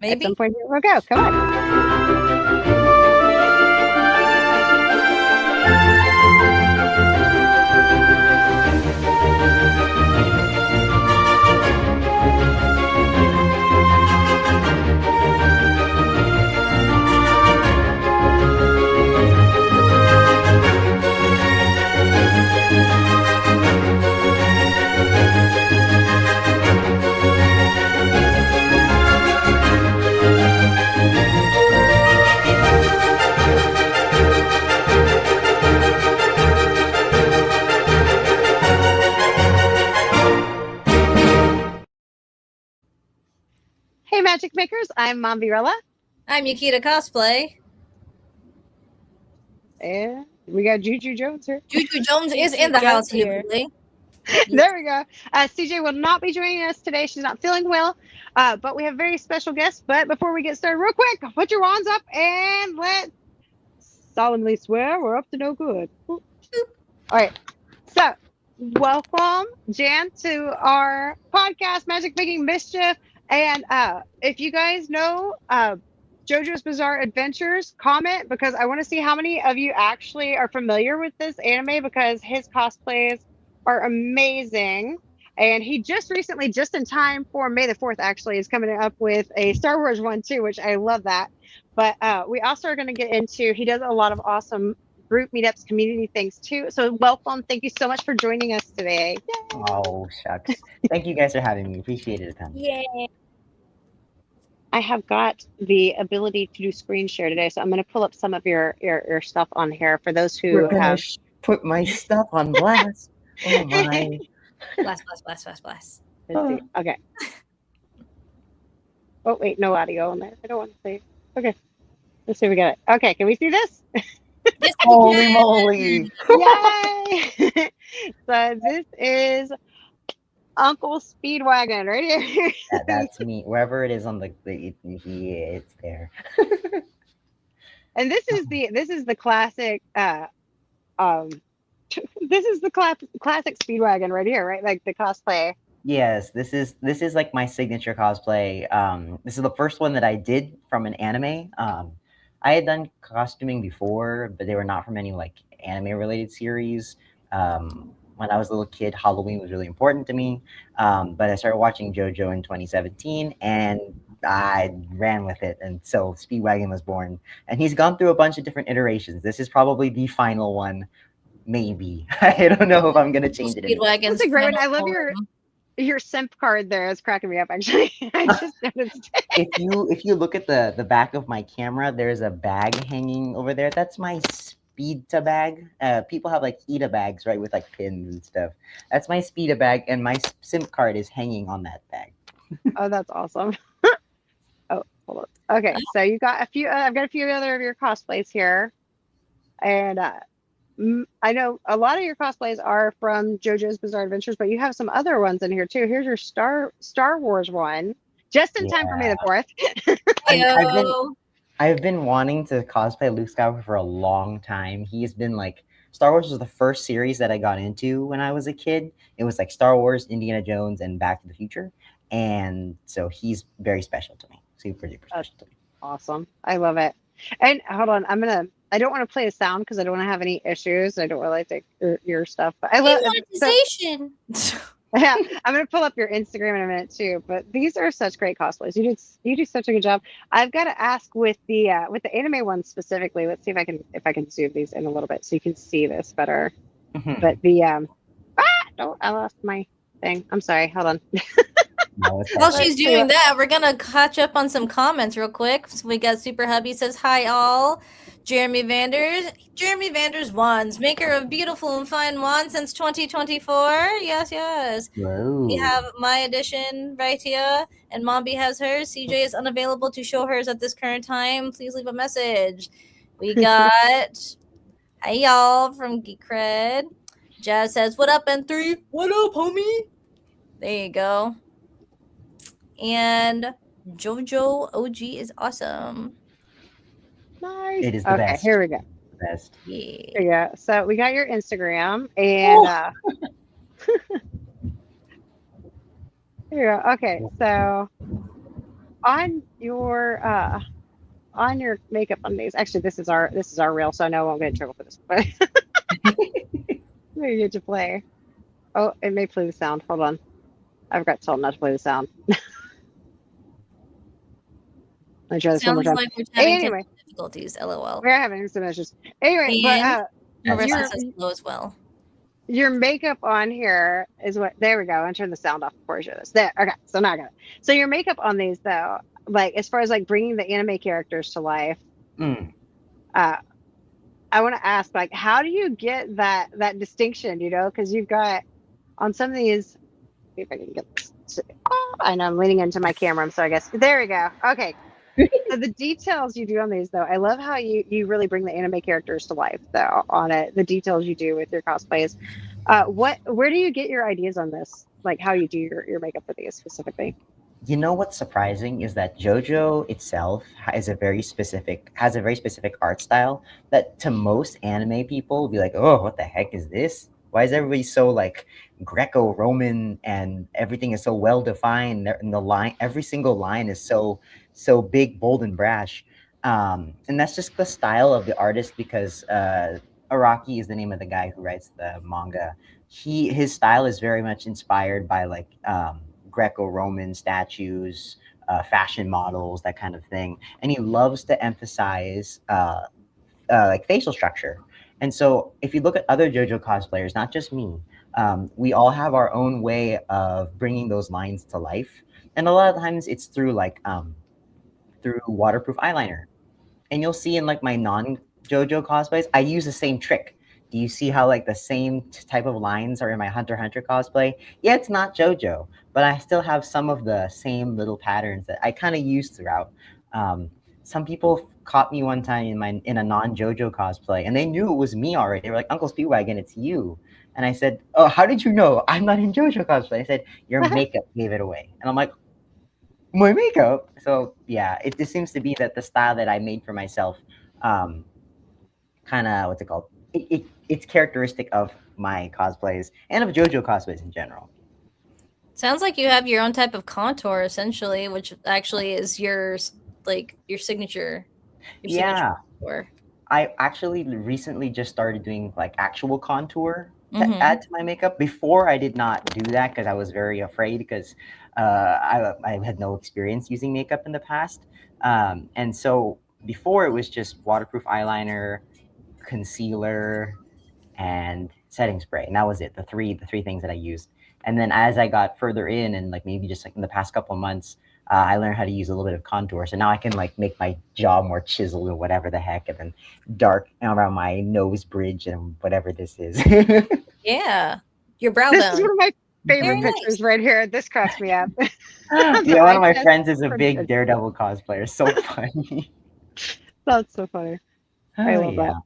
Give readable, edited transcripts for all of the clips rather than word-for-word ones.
Maybe. At some point, we'll go. Come on. Hey, Magic Makers. I'm Mom Virella. I'm Yukita Cosplay. And we got Juju Jones here. Juju Jones is in the house here. There we go. CJ will not be joining us today. She's not feeling well, but we have very special guests. But before we get started, real quick, put your wands up and let's solemnly swear we're up to no good. All right. So, welcome, Jan, to our podcast, Magic Making Mischief. And if you guys know JoJo's Bizarre Adventures, comment, because I want to see how many of you actually are familiar with this anime, because his cosplays are amazing. And he just recently, just in time for May the 4th, actually, is coming up with a Star Wars one too, which I love that. But we also are going to get into, he does a lot of awesome group meetups, community things too. So welcome. Thank you so much for joining us today. Yay. Oh, shucks. Thank you guys for having me. Appreciate it a ton. Yay. I have got the ability to do screen share today, so I'm going to pull up some of your stuff on here for those who have put my stuff on blast. Oh my! Blast. Let's see. Okay. Oh wait, no audio on there. I don't want to see. Okay. Let's see if we got it. Okay, can we see this? Yes, holy moly! Yay! So this is Uncle Speedwagon right here. That's me. Wherever it is on it's there. And this is the classic. This is the classic Speedwagon right here, right? Like the cosplay. Yes, this is like my signature cosplay. This is the first one that I did from an anime. I had done costuming before, but they were not from any like anime related series. When I was a little kid, Halloween was really important to me. But I started watching JoJo in 2017 and I ran with it. And so Speedwagon was born. And he's gone through a bunch of different iterations. This is probably the final one, maybe. I don't know if I'm going to change it. Speedwagon's That's a great one. I love your simp card there. It's cracking me up, actually. I just noticed it. If you look at the back of my camera, there's a bag hanging over there. That's my Speedta bag. People have like Ita bags, right, with like pins and stuff. That's my Speeda bag, and my simp card is hanging on that bag. Oh, that's awesome. Oh, hold on. Okay, so you got a few. I've got a few other of your cosplays here, and I know a lot of your cosplays are from JoJo's Bizarre Adventures, but you have some other ones in here too. Here's your Star Wars one, just in time for May the 4th. I've been wanting to cosplay Luke Skywalker for a long time. He's been like, Star Wars was the first series that I got into when I was a kid. It was like Star Wars, Indiana Jones, and Back to the Future. And so he's very special to me. Super duper special to me. Awesome. I love it. And hold on, I don't want to play a sound because I don't want to have any issues. I don't really like your stuff, but I love monetization. Yeah, I'm gonna pull up your Instagram in a minute too. But these are such great cosplays. You do such a good job. I've got to ask with the anime ones specifically. Let's see if I can zoom these in a little bit so you can see this better. Mm-hmm. But the I lost my thing. I'm sorry. Hold on. While she's doing that, we're gonna catch up on some comments real quick. So we got Super Hubby says hi all. Jeremy Vanders wands, maker of beautiful and fine wands since 2024. Yes. Whoa. We have my edition right here, and Mombi has hers. CJ is unavailable to show hers at this current time. Please leave a message. We got hey y'all from Geek Cred. Jazz says, "What up, N3? What up, homie?" There you go. And JoJo OG is awesome. Nice. It is the best. Here we go. Best. Yeah. There you go. So we got your Instagram, and here you go. Okay, so on your makeup on these. Actually, this is our reel, so I know I won't get in trouble for this. But maybe get to play. Oh, it may play the sound. Hold on. I forgot to tell them not to play the sound. Let me try this one more Sounds time. like we're having Anyway, technical difficulties. LOL. we're having some issues. Anyway, but And my That's fine. restless is low as well. your makeup on here is what. There we go. I'm gonna turn the sound off before I show this. There. Okay. So now I got it. So your makeup on these though, like as far as like bringing the anime characters to life, Mm. uh, I want to ask like, how do you get that distinction? Because you've got on some of these. See if I can get this. Oh, I know I'm leaning into my camera. I'm sorry, guys. There we go. Okay. So the details you do on these, though, I love how you really bring the anime characters to life, though, on it. The details you do with your cosplays. Where do you get your ideas on this? Like how you do your makeup for these specifically? You know what's surprising is that JoJo itself has a very specific art style that to most anime people will be like, oh, what the heck is this? Why is everybody so like Greco-Roman and everything is so well defined and the line every single line is so big, bold, and brash. And that's just the style of the artist because Araki is the name of the guy who writes the manga. His style is very much inspired by like Greco-Roman statues, fashion models, that kind of thing, and he loves to emphasize like facial structure. And so, if you look at other JoJo cosplayers, not just me, we all have our own way of bringing those lines to life, and a lot of times it's through waterproof eyeliner. And you'll see in like my non JoJo cosplays, I use the same trick. Do you see how like the same type of lines are in my Hunter x Hunter cosplay? Yeah, it's not JoJo, but I still have some of the same little patterns that I kind of use throughout. Um, some people caught me one time in a non JoJo cosplay, and they knew it was me already. They were like, "Uncle Speedwagon, it's you." And I said, "Oh, how did you know I'm not in JoJo cosplay?" I said, "Your makeup gave it away." And I'm like, my makeup. So yeah, it just seems to be that the style that I made for myself, um, kind of what's it called? It's characteristic of my cosplays and of JoJo cosplays in general. Sounds like you have your own type of contour, essentially, which actually is your signature. Your signature Yeah, contour. I actually recently just started doing like actual contour to Mm-hmm. add to my makeup. Before I did not do that because I was very afraid because I had no experience using makeup in the past, and so before it was just waterproof eyeliner, concealer, and setting spray, and that was it. The three things that I used. And then as I got further in, and like maybe just like in the past couple of months, I learned how to use a little bit of contour. So now I can like make my jaw more chiseled or whatever the heck, and then dark around my nose bridge and whatever this is. Yeah. Your brow This is bone. one of my favorite Very pictures nice. right here. This cracks me up. On the Yeah, one of my iPad. friends is a Pretty big good. Daredevil cosplayer. So funny. That's so funny. I Oh love that. yeah.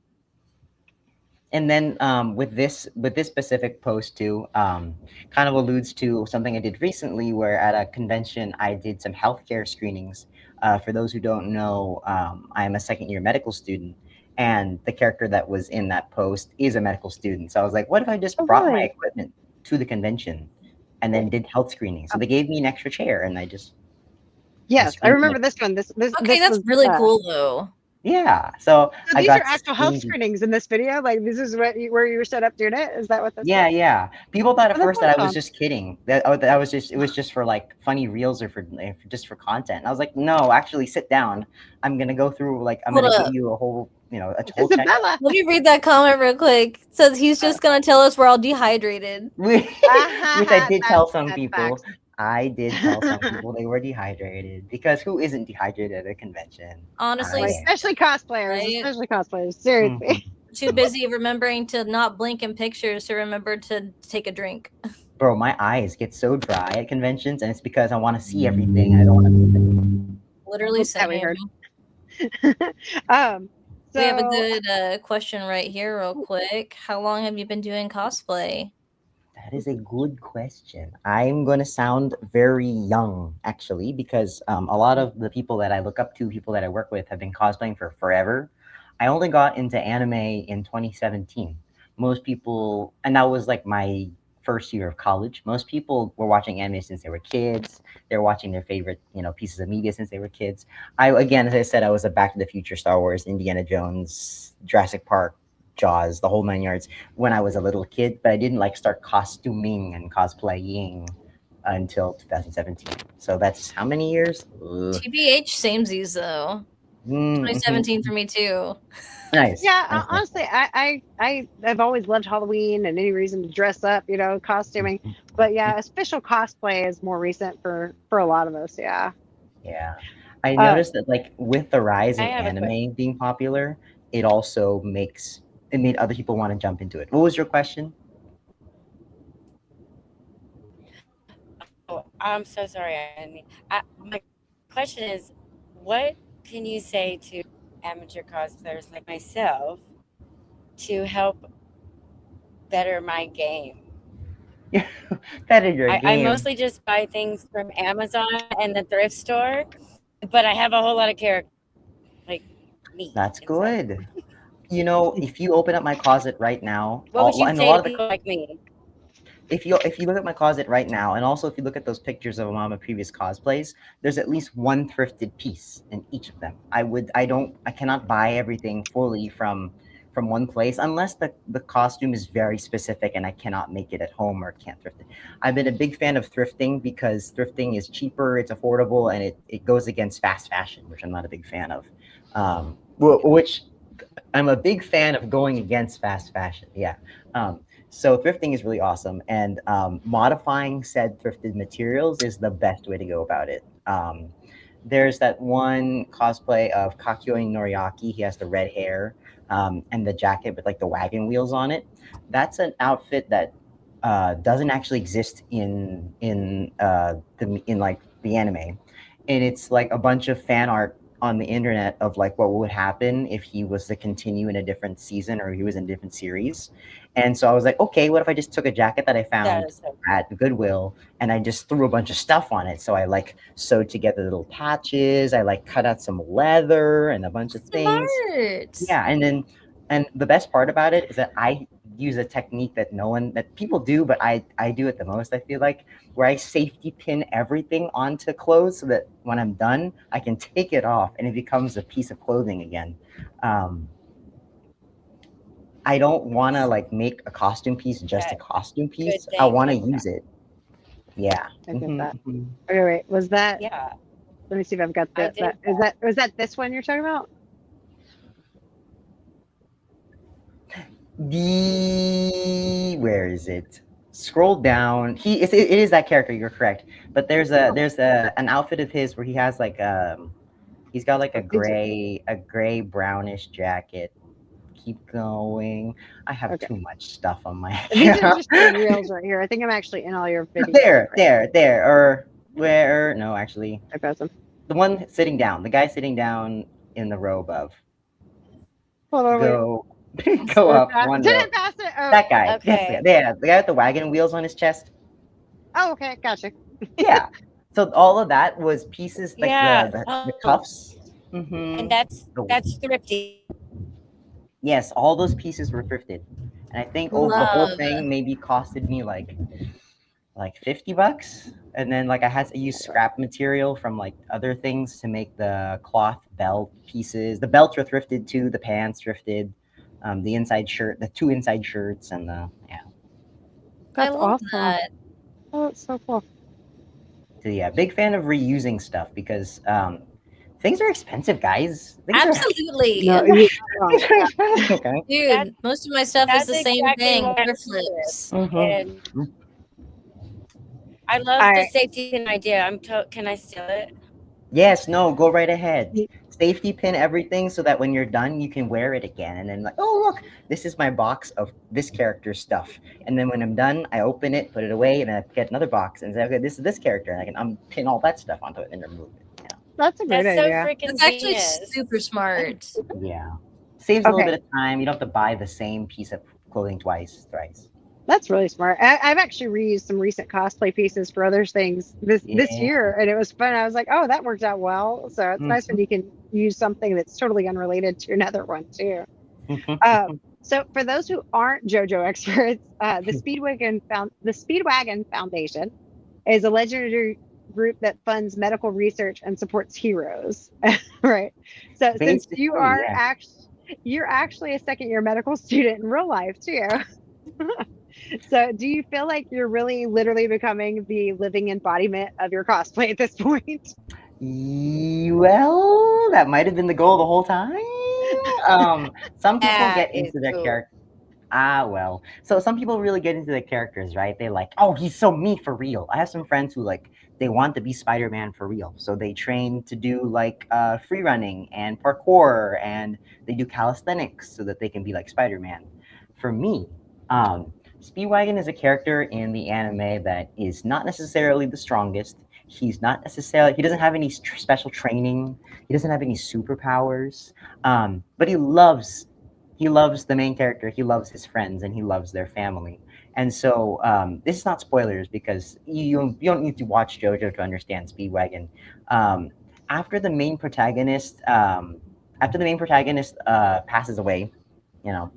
And then with this specific post too, kind of alludes to something I did recently, where at a convention I did some healthcare screenings. For those who don't know, I am a second year medical student, and the character that was in that post is a medical student. So I was like, what if I just Oh, brought my really? equipment to the convention, and then did health screenings? So they gave me an extra chair, and I Yes, I screened remember like this one. This this Okay, this that's was really cool though. yeah. So so I these are got actual health screened. screenings in this video. Like this is where you were set up doing it. Is that what this Yeah, was? yeah. People thought at Oh, that's first that I was awesome. just kidding. That was just it was just for like funny reels or just for content. And I was like, no, actually, sit down. I'm gonna go through like I'm Hold gonna give up. you a whole checkup. Isabella. Let me read that comment real quick. It says he's just gonna tell us we're all dehydrated. Which I did tell some That's people. facts. I did tell some people they were dehydrated because who isn't dehydrated at a convention? I Honestly, Well, am. especially cosplayers, right? especially cosplayers. Seriously. Mhm. Too busy remembering to not blink in pictures to remember to take a drink. Bro, my eyes get so dry at conventions, and it's because I want to see everything. I don't want to. Literally What's that we same. heard? um. We have a So good question right here, real quick. How long have you been doing cosplay? That is a good question. I'm going to sound very young, actually, because a lot of the people that I look up to, people that I work with, have been cosplaying for forever. I only got into anime in 2017. Most people, and that was like my first year of college. Most people were watching anime since they were kids. they're watching their favorite, pieces of media since they were kids. Again, as I said, I was a Back to the Future, Star Wars, Indiana Jones, Jurassic Park, Jaws, the whole 9 yards when I was a little kid, but I didn't like start costuming and cosplaying until 2017. So that's how many years? TBH samesies though. Mm-hmm. 2017 for me too. Nice. Yeah, Nice. honestly, I've always loved Halloween and any reason to dress up, costuming. But yeah, official cosplay is more recent for a lot of us. Yeah. Yeah. I noticed that like with the rise of I have a anime being popular, it also made other people want to jump into it. What was your question? Oh, I'm so sorry. My question is, what can you say to amateur cosplayers like myself to help better my game? Better your I game. mostly just buy things from Amazon and the thrift store, but I have a whole lot of characters, like me. That's inside. good. If you open up my closet right now, What would you and a say lot to of the people like me? if you look at my closet right now, and also if you look at those pictures of my previous cosplays, there's at least one thrifted piece in each of them. I cannot buy everything fully from one place unless the costume is very specific and I cannot make it at home or can't thrift it. I've been a big fan of thrifting because thrifting is cheaper, it's affordable, and it goes against fast fashion, which I'm not a big fan of. Which I'm a big fan of going against fast fashion. Yeah. So thrifting is really awesome, and modifying said thrifted materials is the best way to go about it. There's that one cosplay of Kakyoin Noriaki. He has the red hair and the jacket with like the wagon wheels on it. That's an outfit that doesn't actually exist in like the anime, and it's like a bunch of fan art on the internet of like what would happen if he was to continue in a different season or he was in a different series. And so I was like, okay, what if I just took a jacket that I That found is so at Goodwill and I just threw a bunch of stuff on it? So I like sewed together little patches, I like cut out some leather and a bunch of things. Smart. Yeah, and the best part about it is that I use a technique that people do, but I do it the most, I feel like, where I safety pin everything onto clothes so that when I'm done, I can take it off and it becomes a piece of clothing again. I don't want to like make a costume piece just a that costume good piece. I thing want to to use it. Yeah. I get Mhm, that. mhm. Okay, wait, was that? Yeah, Let me see if I've got I that. did Was that this one you're talking about? Where is it? Scroll down. It is that character. You're correct. But there's an outfit of his where he has like he's got like a gray brownish jacket. Keep going. I have Okay. too much stuff on my These are account. just your reels right here. I think I'm actually in all your videos. There, or where? No, actually, I post them. the one sitting down, the guy sitting down in the row above. Hold on, wait. Go, go up one Did row. I pass it? Oh, That guy. Okay. Yeah, the guy with the wagon wheels on his chest. oh, okay, gotcha. Yeah. So all of that was pieces like Yeah. the Oh, cuffs. and Mm-hmm. that's thrifty. Yes, all those pieces were thrifted, and I think the whole Love. thing maybe costed me like $50, and then like I had to use scrap material from like other things to make the cloth belt pieces. The belts were thrifted too. The pants thrifted. The inside shirt, the two inside shirts, and the yeah. That's I love awesome. that. Oh, it's so cool. So yeah, big fan of reusing stuff because things are expensive, guys. Absolutely. No, Things are expensive, okay? Dude, That's- most of my stuff is That's the same exactly thing. what I Thrift did. flips. And I love All the right. safety pin idea. Can I steal it? Yes, no, go right ahead. Safety pin everything so that when you're done, you can wear it again. And then like, oh look, this is my box of this character's stuff. And then when I'm done, I open it, put it away, and then I get another box and say, okay, this is this character, and I can unpin all that stuff onto it and remove it. Yeah. That's a great That's so idea. freaking It's actually genius. super smart. Yeah. Saves a little Okay. bit of time. You don't have to buy the same piece of clothing thrice. That's really smart. I've actually reused some recent cosplay pieces for other things this Yeah. year, and it was fun. I was like, oh, that worked out well. So it's nice when you can use something that's totally unrelated to another one too. So for those who aren't JoJo experts, the Speedwagon Foundation is a legendary group that funds medical research and supports heroes. Right. So since Basically, yeah. you're actually a second year medical student in real life too. So do you feel like you're really literally becoming the living embodiment of your cosplay at this point? Well, that might have been the goal the whole time. Some people That get is into their cool. character. Ah, well. So some people really get into the characters, right? They like, oh, he's so me for real. I have some friends who like they want to be Spider-Man for real. So they train to do like free running and parkour and they do calisthenics so that they can be like Spider-Man. For me, Speedwagon is a character in the anime that is not necessarily the strongest. He doesn't have any special training. He doesn't have any superpowers. But he loves the main character, he loves his friends, and he loves their family. And so this is not spoilers because you don't need to watch JoJo to understand Speedwagon. Um, after the main protagonist passes away, you know,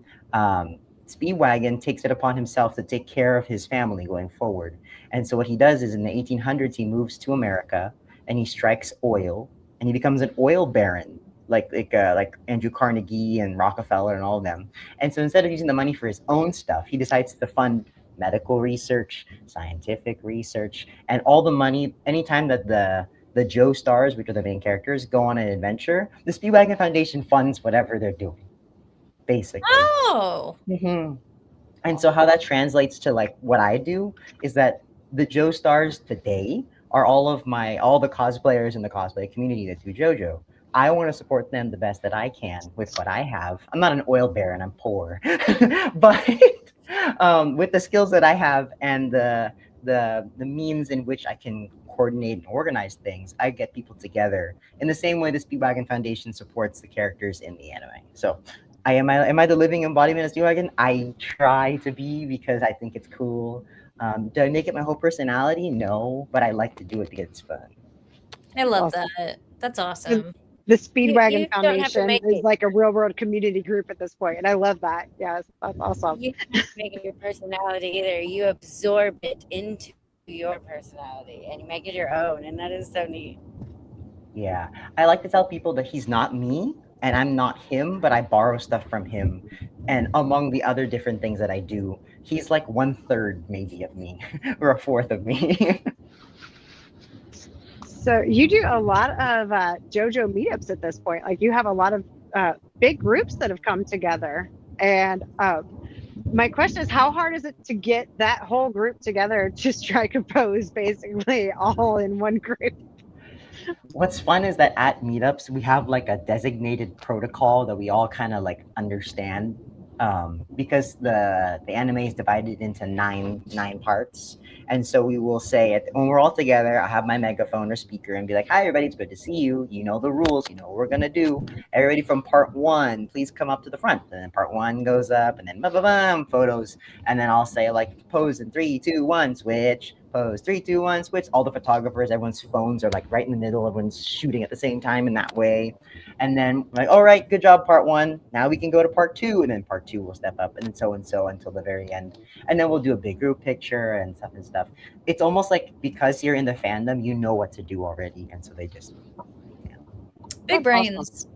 Speedwagon takes it upon himself to take care of his family going forward. And so what he does is in the 1800s he moves to America and he strikes oil and he becomes an oil baron like Andrew Carnegie and Rockefeller and all of them. And so instead of using the money for his own stuff, he decides to fund medical research, scientific research, and all the money. Anytime that the Joe stars, which are the main characters, go on an adventure, the Speedwagon Foundation funds whatever they're doing, basically. Oh. Mm-hmm. And so how that translates to like what I do is that the Joe stars today are all the cosplayers in the cosplay community that do JoJo. I want to support them the best that I can with what I have. I'm not an oil baron, I'm poor. But with the skills that I have and the means in which I can coordinate and organize things, I get people together in the same way the Speedwagon Foundation supports the characters in the anime. So am I the living embodiment of Speedwagon? I try to be because I think it's cool. Do I make it my whole personality? No, but I like to do it because it's fun. I love Awesome. that. That's awesome. The You Speedwagon you don't have to Foundation make is it. like a real world community group at this point, and I love that. Yes, that's awesome. You don't have to make it your personality either. You absorb it into your personality and you make it your own, and that is so neat. Yeah, I like to tell people that he's not me and I'm not him, but I borrow stuff from him. And among the other different things that I do, he's like 1/3 maybe of me or a fourth of me. So you do a lot of JoJo meetups at this point. Like you have a lot of big groups that have come together. And my question is, how hard is it to get that whole group together to strike a pose, basically all in one group? What's fun is that at meetups we have like a designated protocol that we all kind of like understand, because the anime is divided into nine parts, and so we will say it when we're all together. I have my megaphone or speaker and be like, "Hi, everybody! It's good to see you. You know the rules. You know what we're gonna do. Everybody from part one, please come up to the front." And then part one goes up, and then photos, and then I'll say like pose in 3, 2, 1, switch. Pose 3, 2, 1, switch. All the photographers, everyone's phones are like right in the middle. Everyone's shooting at the same time in that way. And then like, all right, good job, part one. Now we can go to part two, and then part two will step up, and so until the very end. And then we'll do a big group picture and stuff. It's almost like because you're in the fandom, you know what to do already, and so they just Big brains.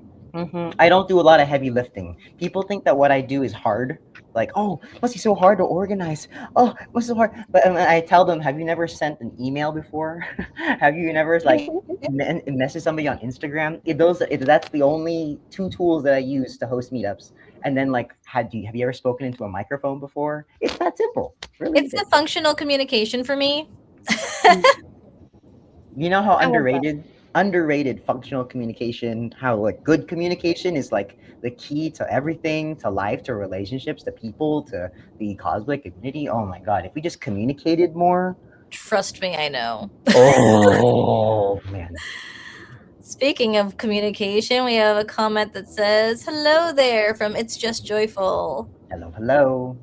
I don't do a lot of heavy lifting. People think that what I do is hard. Like, oh, must be so hard to organize. Oh, must be so hard. But I tell them, have you never sent an email before? Have you never like messaged somebody on Instagram? That's the only two tools that I use to host meetups. And then like, have you ever spoken into a microphone before? It's that simple. Really It's the functional communication for me. You know how I love that. underrated functional communication, how like good communication is like the key to everything, to life, to relationships, to people, to the cosplay community. Oh my god, if we just communicated more. Trust me, I know. Oh man. Speaking of communication, we have a comment that says, "Hello there" from It's Just Joyful. Hello.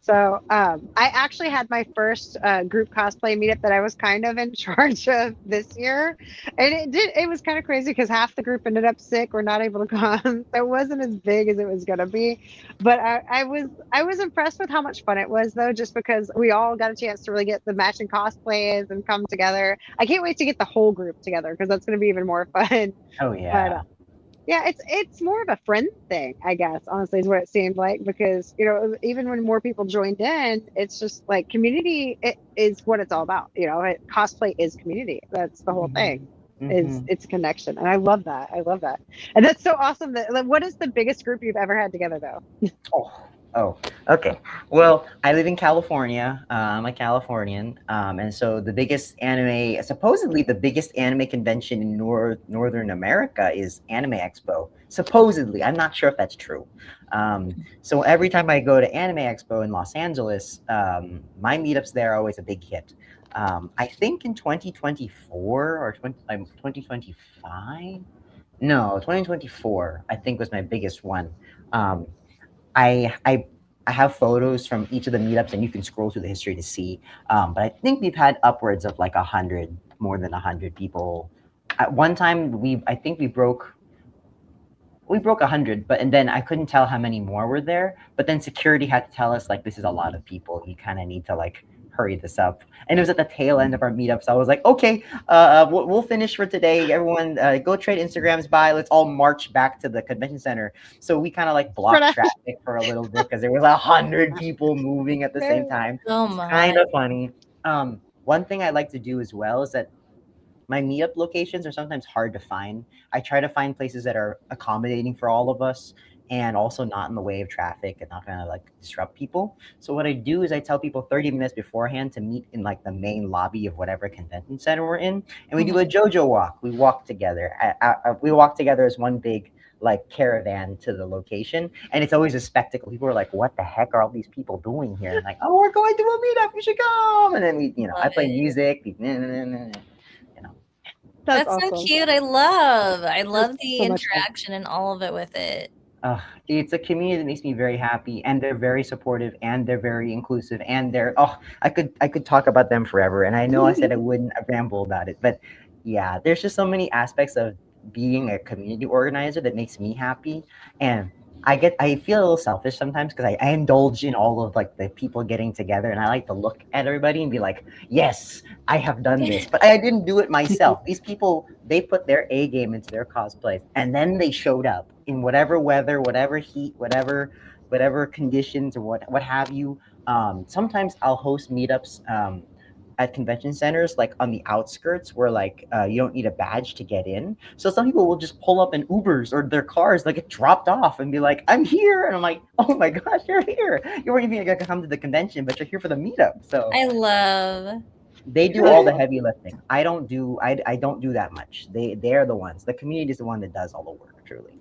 So I actually had my first group cosplay meetup that I was kind of in charge of this year, and it was kind of crazy because half the group ended up sick or not able to come. So it wasn't as big as it was gonna be, but I was impressed with how much fun it was though, just because we all got a chance to really get the matching cosplays and come together. I can't wait to get the whole group together because that's gonna be even more fun. Oh But yeah. yeah, it's more of a friend thing, I guess, honestly, is what it seemed like because, even when more people joined in, it's just like community it is what it's all about. Cosplay is community. That's the whole thing. Is Hmm. it's a connection. And I love that. I love that. And that's so awesome that like, what is the biggest group you've ever had together though? Oh, okay. Well, I live in California. I'm a Californian, and so supposedly the biggest anime convention in Northern America is Anime Expo. Supposedly, I'm not sure if that's true. So every time I go to Anime Expo in Los Angeles, my meetups there are always a big hit. I think in 2024 or 2025. No, 2024, I think was my biggest one. Um, I I I have photos from each of the meetups, and you can scroll through the history to see. But I think we've had upwards of like 100, more than 100 people. At one time, I think we broke 100, but and then I couldn't tell how many more were there. But then security had to tell us like this is a lot of people. You kind of need to like hurry this up. And it was at the tail end of our meetup, so I was like, okay, we'll finish for today. Everyone, go trade Instagrams. Bye. Let's all march back to the convention center. So we kind of like blocked Right. traffic for a little bit because there was 100 people moving at the same time. Oh It's my. kind of funny. One thing I like to do as well is that my meetup locations are sometimes hard to find. I try to find places that are accommodating for all of us and also not in the way of traffic and not gonna like disrupt people. So what I do is I tell people 30 minutes beforehand to meet in like the main lobby of whatever convention center we're in, and we do a JoJo walk. We walk together. We walk together as one big like caravan to the location, and it's always a spectacle. People are like, "What the heck are all these people doing here?" And like, "Oh, we're going to a meetup. You should come." And then I Love play it. music. That's That's so awesome. cute. I love That's the so much fun. interaction and all of it with it. It's a community that makes me very happy, and they're very supportive, and they're very inclusive, and I could talk about them forever. And I know I said I wouldn't ramble about it, but yeah, there's just so many aspects of being a community organizer that makes me happy, and I feel a little selfish sometimes because I indulge in all of like the people getting together, and I like to look at everybody and be like, yes, I have done this, but I didn't do it myself. These people, they put their A game into their cosplays, and then they showed up in whatever weather, whatever heat, whatever conditions, or what have you. Sometimes I'll host meetups at convention centers, like on the outskirts, where like you don't need a badge to get in. So some people will just pull up in Ubers or their cars, like get dropped off, and be like, "I'm here," and I'm like, "Oh my gosh, you're here! You weren't even gonna come to the convention, but you're here for the meetup." So I love. they do all the heavy lifting. I don't do that much. They're the ones. The community is the one that does all the work. Truly.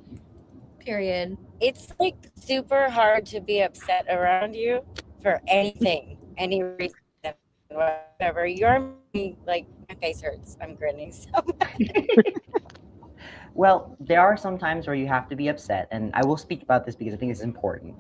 Period. It's like super hard to be upset around you for anything, any reason, whatever. You're like, my face hurts. I'm grinning so much. Well, there are some times where you have to be upset, and I will speak about this because I think it's important.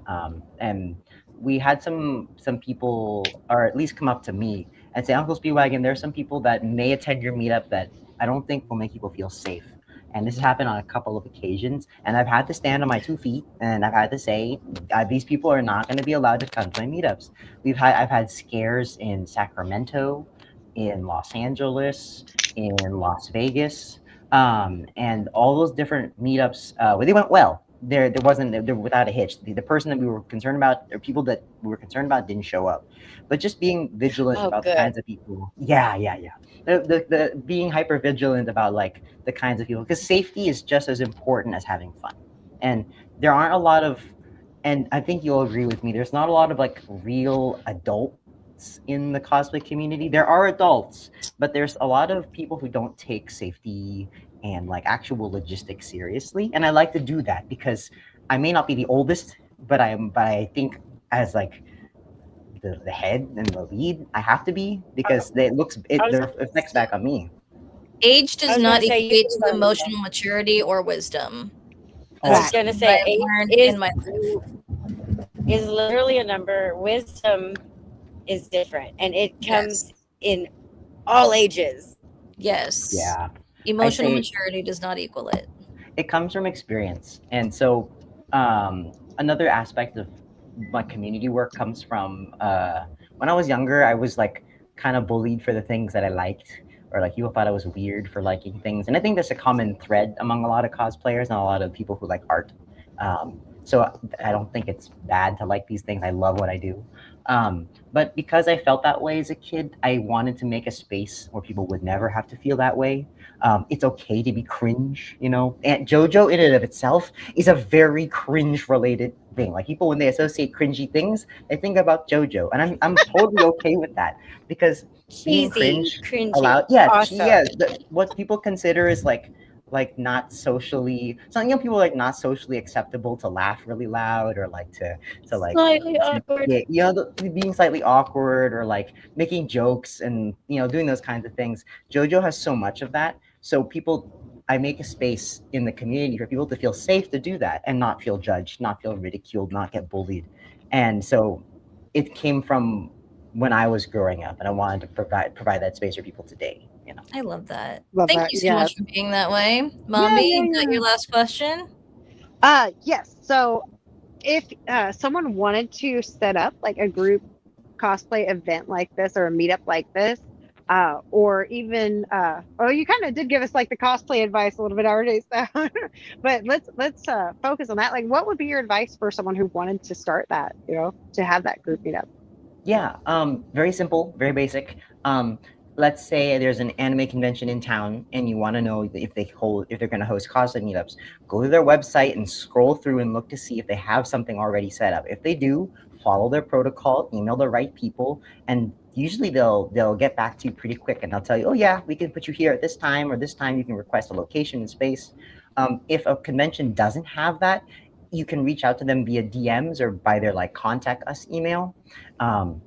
And we had some people, or at least come up to me and say, "Uncle Speedwagon, there are some people that may attend your meetup that I don't think will make people feel safe." And this has happened on a couple of occasions, and I've had to stand on my 2 feet, and I've had to say, these people are not going to be allowed to come to my meetups. I've had scares in Sacramento, in Los Angeles, in Las Vegas, and all those different meetups, they went well. There wasn't there without a hitch. The person that we were concerned about, or people that we were concerned about, didn't show up. But just being vigilant Oh, about the good. kinds of people. Yeah, yeah, yeah. The being hyper vigilant about like the kinds of people, because safety is just as important as having fun. And there aren't a lot of, and I think you'll agree with me. There's not a lot of like real adults in the cosplay community. There are adults, but there's a lot of people who don't take safety and like actual logistics seriously. And I like to do that because I may not be the oldest, but I think as like the head and the lead, I have to be because I was, it affects back on me. Age I does was not gonna say you equate to emotional maturity or wisdom. I That's was just Right. gonna something that say I've age learned is in my life. is literally a number. Wisdom is different, and it Yes. comes in all ages. Yes. Yeah, I Emotional say maturity does not equal it. it comes from experience. And so another aspect of my community work comes from when I was younger, I was like kind of bullied for the things that I liked, or like people thought I was weird for liking things. And I think that's a common thread among a lot of cosplayers and a lot of people who like art. So I don't think it's bad to like these things. I love what I do. But because I felt that way as a kid, I wanted to make a space where people would never have to feel that way. It's okay to be cringe, you know. And JoJo, in and of itself, is a very cringe-related thing. Like people, when they associate cringy things, they think about JoJo, and I'm totally okay with that because being Cheesy, cringe cringy, allowed, yeah, awesome. yeah. What people consider is like not socially, so you know, people like not socially acceptable to laugh really loud or like to like Slightly to awkward. get, you know, being slightly awkward or like making jokes and, you know, doing those kinds of things. JoJo has so much of that. So people, I make a space in the community for people to feel safe to do that and not feel judged, not feel ridiculed, not get bullied. And so it came from when I was growing up, and I wanted to provide that space for people today. You know. I love that. Love Thank that. you so much Yes. for being that way. Yeah, Mombi, yeah, you got yeah. your last question? Yes. So if someone wanted to set up like a group cosplay event like this or a meetup like this, or even oh, you kind of did give us like the cosplay advice a little bit already, so but let's focus on that. Like, what would be your advice for someone who wanted to start that, you know, to have that group meetup? Yeah, very simple, very basic. Let's say there's an anime convention in town, and you want to know if they're going to host cosplay meetups. Go to their website and scroll through and look to see if they have something already set up. If they do, follow their protocol, email the right people, and usually they'll get back to you pretty quick, and they'll tell you, oh yeah, we can put you here at this time, or this time you can request a location and space. If a convention doesn't have that, you can reach out to them via DMs or by their like contact us email. Um,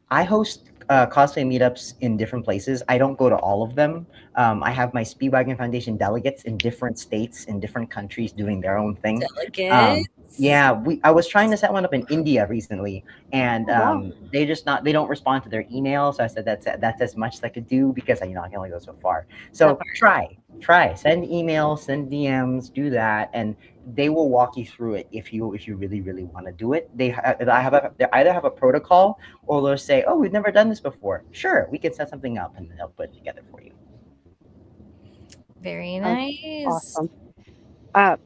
I host cosplay meetups in different places. I don't go to all of them. I have my Speedwagon Foundation delegates in different states, in different countries, doing their own thing. Delegates. Yeah, I was trying to set one up in India recently, and Oh, wow. they don't respond to their email. So I said that's as much as I could do because, you know, I can only go so far. That So part. send emails, send DMs, do that, and they will walk you through it if you really want to do it. They either have a protocol, or they'll say, oh, we've never done this before. Sure, we can set something up, and they'll put it together for you. Very Oh, nice. awesome.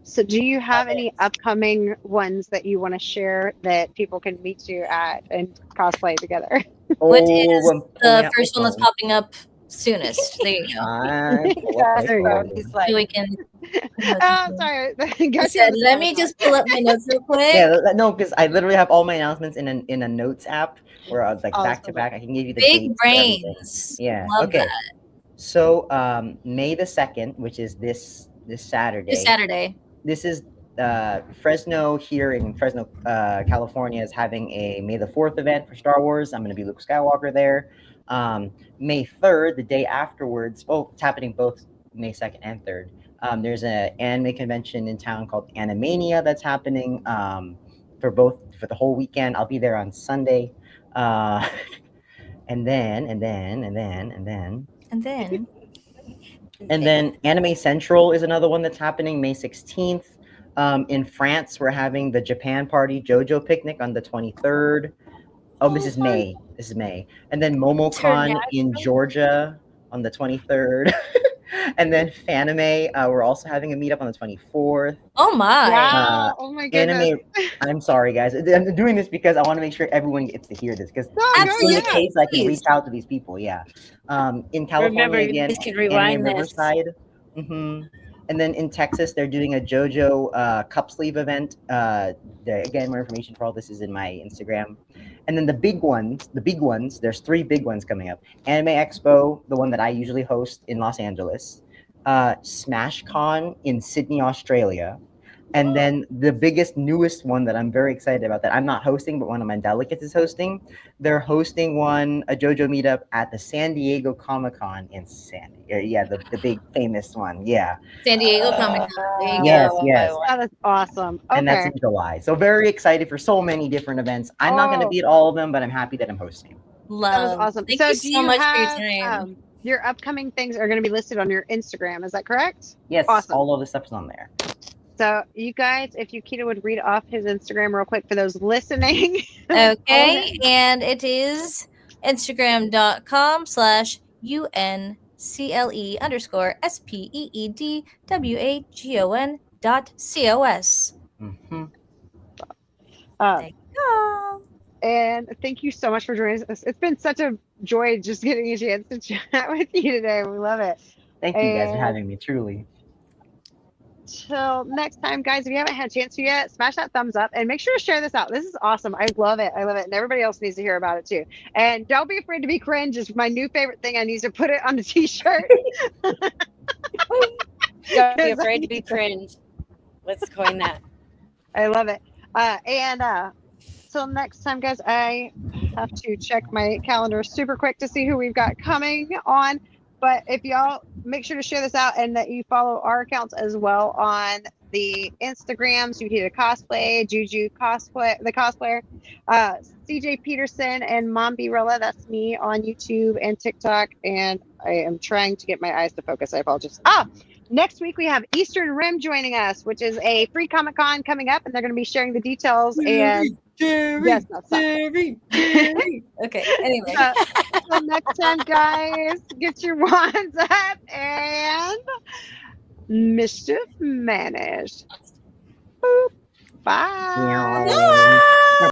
So do you have any upcoming ones that you want to share that people can meet you at and cosplay together? What Oh, is I'm pulling the out my first one that's phone. popping up soonest? There you go. I pull up Yeah, my there you go. He's phone. So we like, can. Oh, sorry. I Got you said, on the let spot. me just pull up my notes real quick. Yeah, no, because I literally have all my announcements in a notes app where I was like back to Awesome. back. I can give you the Big dates for everything. brains. Yeah. Love Okay. that. So May the 2nd, which is this This Saturday. Saturday. This is Fresno here in Fresno, California is having a May the 4th event for Star Wars. I'm going to be Luke Skywalker there. May 3rd, the day afterwards. Oh, it's happening both May 2nd and 3rd. There's an anime convention in town called Animania that's happening for the whole weekend. I'll be there on Sunday. And then Anime Central is another one that's happening May 16th. In France, we're having the Japan Party JoJo Picnic on the 23rd. Oh, this is May. This is May. And then MomoCon in Georgia on the 23rd. And then Fanime, we're also having a meetup on the 24th. Oh my. Wow. Oh my goodness. Anime, I'm sorry, guys. I'm doing this because I want to make sure everyone gets to hear this. Because No, Absolutely. in the case I can Please. reach out to these people. Yeah. In California remember, you again, guys can Anime rewind this. Riverside. And then in Texas, they're doing a JoJo cup sleeve event. Again, more information for all this is in my Instagram. And then the big ones, there's 3 big ones coming up. Anime Expo, the one that I usually host in Los Angeles. SmashCon in Sydney, Australia. And then the biggest, newest one that I'm very excited about that I'm not hosting, but one of my delegates is hosting. They're hosting a JoJo meetup at the San Diego Comic-Con in the big famous one. Yeah. San Diego Comic Con. There you Yes, go. yes. Oh, that's awesome. And that's Okay. in July. So very excited for so many different events. I'm not going to Oh. be at all of them, but I'm happy that I'm hosting. Love. That was awesome. Thank So you do so you much have, for your time. your upcoming things are going to be listed on your Instagram. Is that correct? Yes, Awesome. all of the stuff is on there. So you guys, if Yukita would read off his Instagram real quick for those listening. Okay, and it is Instagram.com/UNCLE_SPEEDWAGON.COS. Mm-hmm. Thank you. And thank you so much for joining us. It's been such a joy just getting a chance to chat with you today. We love it. Thank you guys for having me, truly. Till next time, guys, if you haven't had a chance to yet, smash that thumbs up and make sure to share this out. This is awesome. I love it. I love it. And everybody else needs to hear about it too. And don't be afraid to be cringe is my new favorite thing. I need to put it on the t-shirt. Don't be afraid to be cringe. Let's coin that. I love it. Till next time, guys, I have to check my calendar super quick to see who we've got coming on. But if y'all make sure to share this out and that you follow our accounts as well on the Instagrams, Yukita Cosplay, Juju Cosplay, the Cosplayer, CJ Peterson, and Mom Rilla. That's me on YouTube and TikTok. And I am trying to get my eyes to focus. I apologize. Next week we have Eastern Rim joining us, which is a free Comic-Con coming up, and they're going to be sharing the details. Jerry. Okay, anyway. Till next time, guys, get your wands up and mischief managed. Boop. Bye. Yeah.